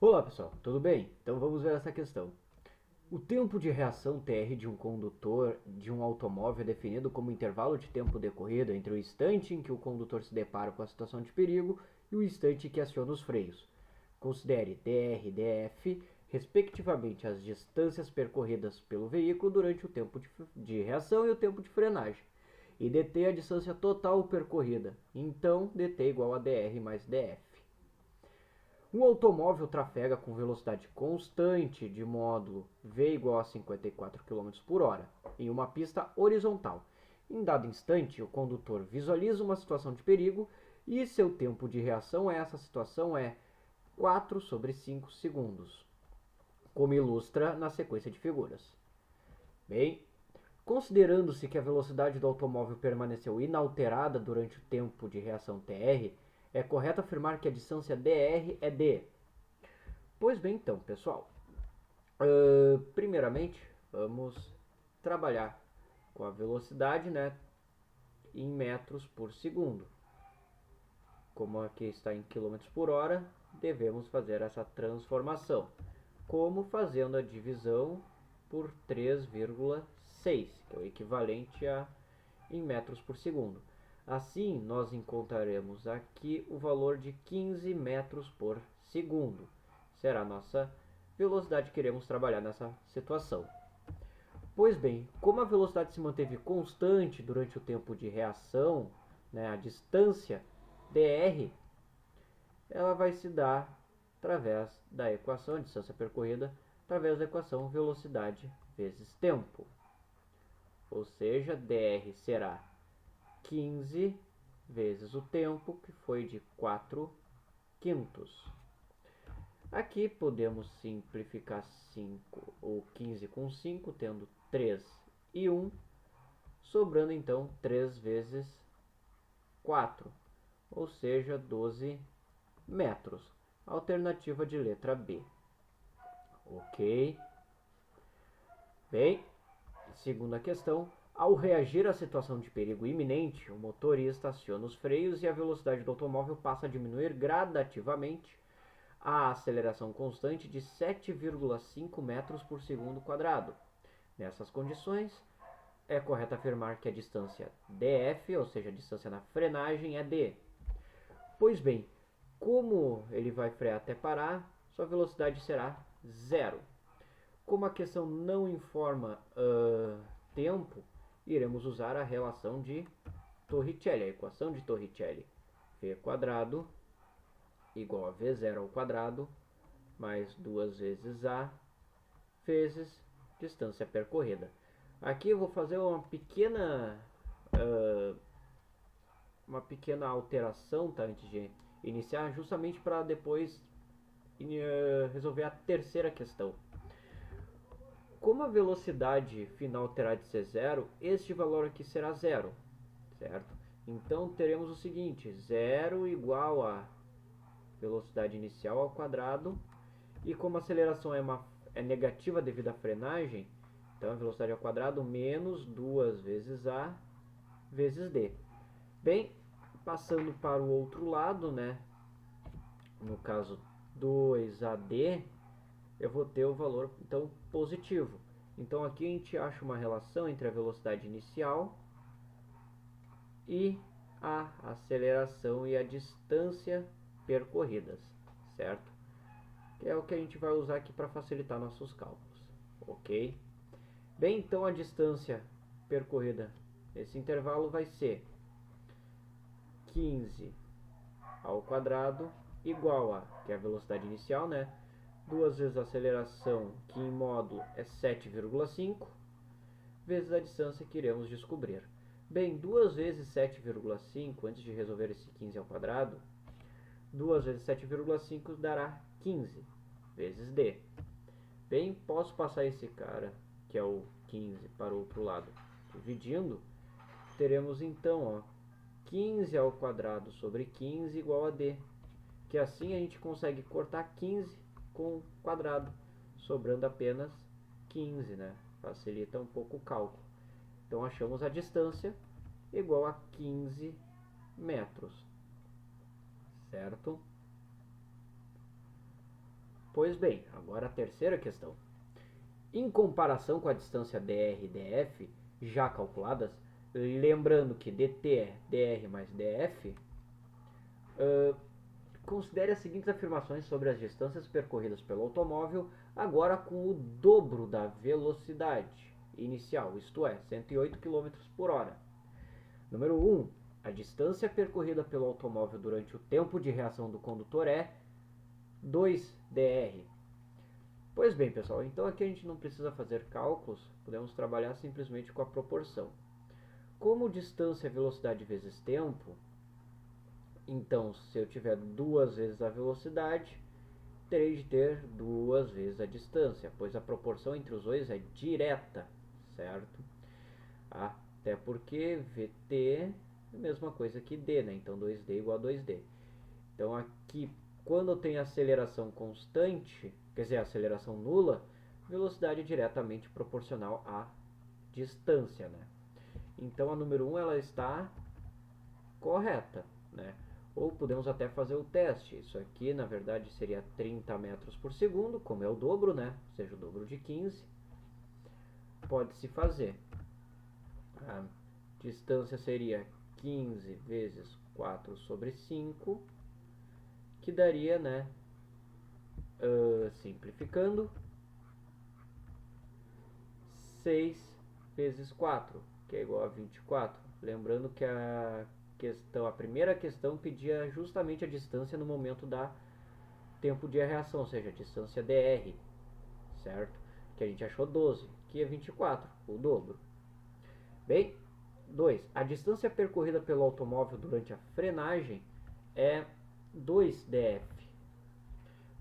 Olá pessoal, tudo bem? Então vamos ver essa questão. O tempo de reação TR de um condutor de um automóvel é definido como intervalo de tempo decorrido entre o instante em que o condutor se depara com a situação de perigo e o instante em que aciona os freios. Considere DR e DF, respectivamente, as distâncias percorridas pelo veículo durante o tempo de reação e o tempo de frenagem. E DT a distância total percorrida. Então, DT igual a DR mais DF. Um automóvel trafega com velocidade constante de módulo V igual a 54 km por hora em uma pista horizontal. Em dado instante, o condutor visualiza uma situação de perigo e seu tempo de reação a essa situação é 4 sobre 5 segundos, como ilustra na sequência de figuras. Bem, considerando-se que a velocidade do automóvel permaneceu inalterada durante o tempo de reação TR, é correto afirmar que a distância DR é d. Pois bem, então, pessoal, primeiramente vamos trabalhar com a velocidade, né, em metros por segundo. Como aqui está em quilômetros por hora, devemos fazer essa transformação, como fazendo a divisão por 3,6, que é o equivalente a em metros por segundo. Assim, nós encontraremos aqui o valor de 15 metros por segundo. Será a nossa velocidade que iremos trabalhar nessa situação. Pois bem, como a velocidade se manteve constante durante o tempo de reação, né, a distância dr, ela vai se dar através da equação, a distância percorrida, através da equação velocidade vezes tempo. Ou seja, dr será 15 vezes o tempo, que foi de 4 quintos. Aqui podemos simplificar 5 ou 15 com 5, tendo 3 e 1, sobrando então 3 vezes 4, ou seja, 12 metros. Alternativa de letra B. Ok. Bem, segunda questão. Ao reagir à situação de perigo iminente, o motorista aciona os freios e a velocidade do automóvel passa a diminuir gradativamente a aceleração constante de 7,5 metros por segundo quadrado. Nessas condições, é correto afirmar que a distância df, ou seja, a distância na frenagem, é d. Pois bem, como ele vai frear até parar, sua velocidade será zero. Como a questão não informa tempo, iremos usar a relação de Torricelli, a equação de Torricelli. V quadrado igual a V0 ao quadrado mais 2 vezes A vezes distância percorrida. Aqui eu vou fazer uma pequena alteração, tá, antes de iniciar, justamente para depois resolver a terceira questão. Como a velocidade final terá de ser zero, este valor aqui será zero, certo? Então teremos o seguinte: zero igual a velocidade inicial ao quadrado, e como a aceleração é negativa devido à frenagem, então a velocidade ao quadrado menos 2 vezes a vezes d. Bem, passando para o outro lado, né, no caso 2AD, eu vou ter o valor então positivo. Então aqui a gente acha uma relação entre a velocidade inicial e a aceleração e a distância percorridas, certo? Que é o que a gente vai usar aqui para facilitar nossos cálculos, ok? Bem, então a distância percorrida nesse intervalo vai ser 15 ao quadrado igual a, que é a velocidade inicial, né? 2 vezes a aceleração, que em módulo é 7,5, vezes a distância que iremos descobrir. Bem, 2 vezes 7,5, antes de resolver esse 15 ao quadrado, 2 vezes 7,5 dará 15 vezes d. Bem, posso passar esse cara, que é o 15, para o outro lado. Dividindo, teremos então, ó, 15 ao quadrado sobre 15 igual a d. Que assim a gente consegue cortar 15 com o quadrado, sobrando apenas 15, né? Facilita um pouco o cálculo. Então achamos a distância igual a 15 metros, certo? Pois bem, agora a terceira questão. Em comparação com a distância dr e df já calculadas, lembrando que dt é dr mais df, considere as seguintes afirmações sobre as distâncias percorridas pelo automóvel, agora com o dobro da velocidade inicial, isto é, 108 km por hora. Número 1. A distância percorrida pelo automóvel durante o tempo de reação do condutor é 2 dr. Pois bem, pessoal, então aqui a gente não precisa fazer cálculos, podemos trabalhar simplesmente com a proporção. Como distância é velocidade vezes tempo, então se eu tiver 2 vezes a velocidade, terei de ter 2 vezes a distância, pois a proporção entre os dois é direta, certo? Até porque VT é a mesma coisa que D, né? Então 2D igual a 2D. Então aqui, quando eu tenho aceleração constante, quer dizer, aceleração nula, velocidade é diretamente proporcional à distância, né? Então a número 1 ela está correta, né? Ou podemos até fazer o teste. Isso aqui, na verdade, seria 30 metros por segundo, como é o dobro, né? Ou seja, o dobro de 15. Pode-se fazer. A distância seria 15 vezes 4 sobre 5, que daria, né? Simplificando, 6 vezes 4, que é igual a 24. Lembrando que a primeira questão pedia justamente a distância no momento da tempo de reação, ou seja, a distância dr, certo? Que a gente achou 12, que é 24, o dobro. Bem, 2. A distância percorrida pelo automóvel durante a frenagem é 2 df.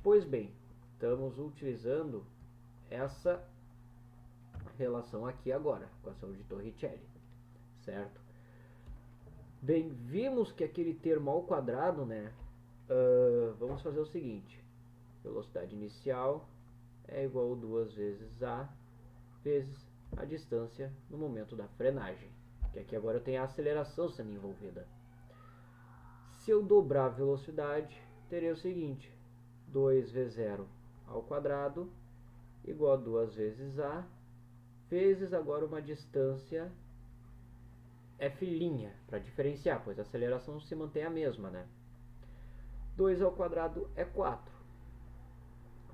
Pois bem, estamos utilizando essa relação aqui agora, equação de Torricelli, certo? Bem, vimos que aquele termo ao quadrado, né? Vamos fazer o seguinte: velocidade inicial é igual a 2 vezes a vezes a distância no momento da frenagem, que aqui agora eu tenho a aceleração sendo envolvida. Se eu dobrar a velocidade, terei o seguinte: 2 vezes 0 ao quadrado igual a 2 vezes a vezes agora uma distância f', para diferenciar, pois a aceleração se mantém a mesma, né? 2 ao quadrado é 4,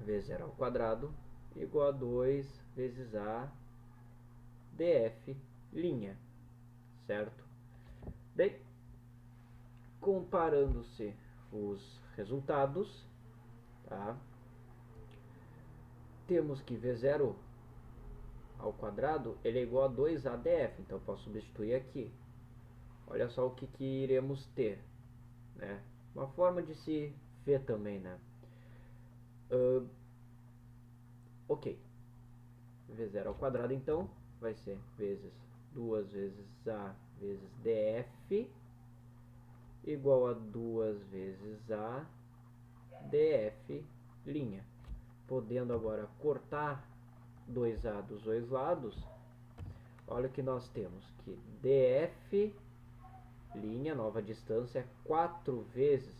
vezes 0 ao quadrado igual a 2 vezes a df', certo? Bem, comparando-se os resultados, tá? Temos que v0 ao quadrado ele é igual a 2ADF, então eu posso substituir aqui. Olha só o que iremos ter, né? Uma forma de se ver também, né? Ok, v0 ao quadrado então vai ser vezes 2 vezes a vezes df igual a 2 vezes a df'. Podendo agora cortar 2a dos dois lados, olha que nós temos que df', nova distância, é 4 vezes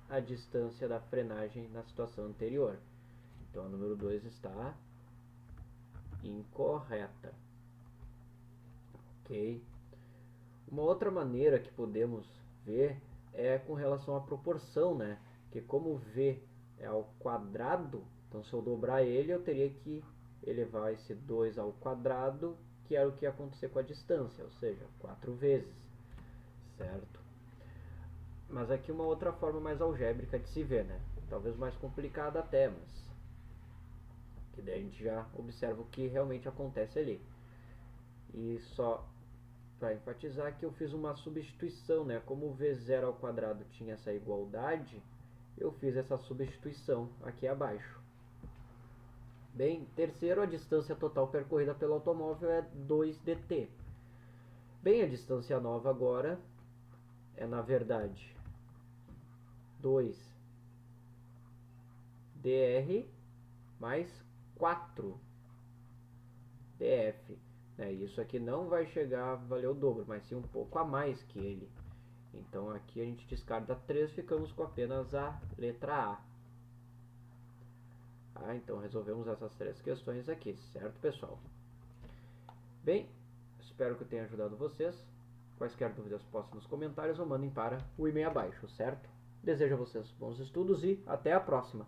a distância da frenagem na situação anterior. Então a número 2 está incorreta. Ok? Uma outra maneira que podemos ver é com relação à proporção, né? Que como v é ao quadrado, então se eu dobrar ele, eu teria que elevar esse 2 ao quadrado, que era o que ia acontecer com a distância, ou seja, 4 vezes, certo? Mas aqui uma outra forma mais algébrica de se ver, né? Talvez mais complicada até, mas que daí a gente já observa o que realmente acontece ali. E só para enfatizar que eu fiz uma substituição, né? Como o v0 ao quadrado tinha essa igualdade, eu fiz essa substituição aqui abaixo. Bem, terceiro, a distância total percorrida pelo automóvel é 2dt. Bem, a distância nova agora é, na verdade, 2dr mais 4df. Isso aqui não vai chegar a valer o dobro, mas sim um pouco a mais que ele. Então aqui a gente descarta 3, ficamos com apenas a letra A. Tá? Então resolvemos essas 3 questões aqui, certo, pessoal? Bem, espero que eu tenha ajudado vocês. Quaisquer dúvidas postem nos comentários ou mandem para o e-mail abaixo, certo? Desejo a vocês bons estudos e até a próxima!